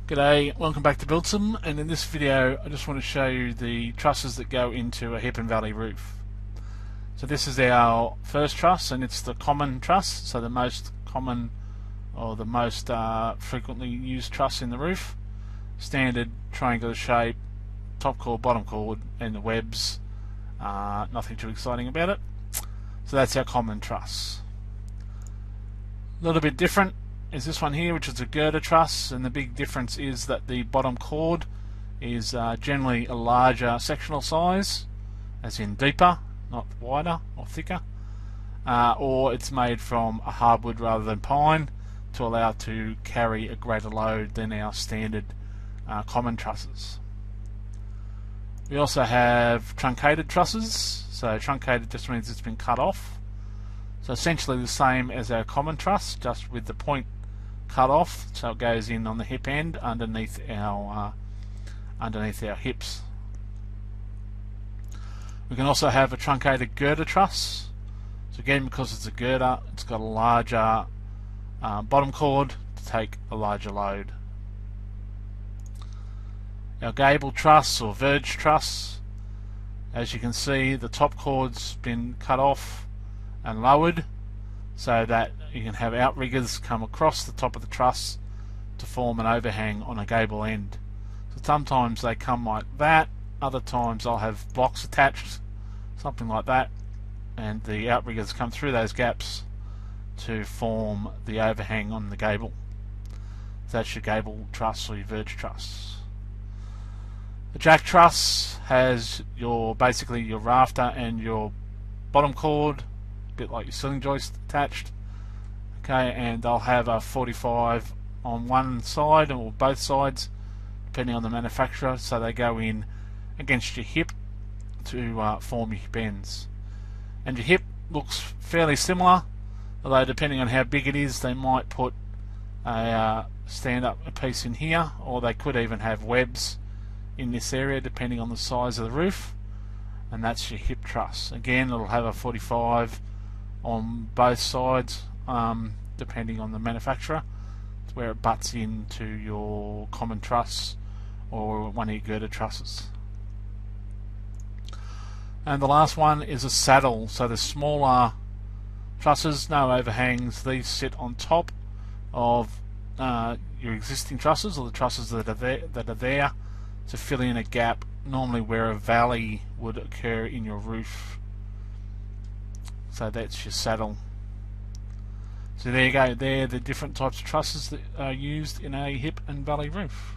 G'day, welcome back to Buildsome, and in this video I just want to show you the trusses that go into a hip and valley roof. So this is our first truss, and it's the common truss, so the most common or the most frequently used truss in the roof. Standard triangular shape, top chord, bottom chord, and the webs. Nothing too exciting about it. So that's our common truss. A little bit different is this one here, which is a Girder Truss, and the big difference is that the bottom chord is generally a larger sectional size, as in deeper, not wider or thicker, or it's made from a hardwood rather than pine to allow it to carry a greater load than our standard common trusses. We also have truncated trusses. So truncated just means it's been cut off. So essentially the same as our common truss, just with the point cut off, so it goes in on the hip end underneath our hips. We can also have a truncated girder truss. So again, because it's a girder, it's got a larger bottom chord to take a larger load. Our Gable Truss or verge truss, as you can see, the top chord's been cut off and lowered, so that you can have outriggers come across the top of the truss to form an overhang on a gable end. So sometimes they come like that, other times I'll have blocks attached, something like that, and the outriggers come through those gaps to form the overhang on the gable. So that's your Gable Truss or your verge truss. The jack truss has basically your rafter and your bottom chord, a bit like your ceiling joist attached. Okay, and they'll have a 45 on one side or both sides, depending on the manufacturer, so they go in against your hip to form your hip ends. And your hip looks fairly similar, although depending on how big it is, they might put a stand-up piece in here, or they could even have webs in this area depending on the size of the roof, and that's your hip truss. Again, it'll have a 45 on both sides, depending on the manufacturer, to where it butts into your common truss or one of your girder trusses. And the last one is a saddle. So the smaller trusses, no overhangs, these sit on top of your existing trusses, or the trusses that are there to fill in a gap, normally where a valley would occur in your roof. So that's your saddle. So there you go, they're the different types of trusses that are used in a hip and valley roof.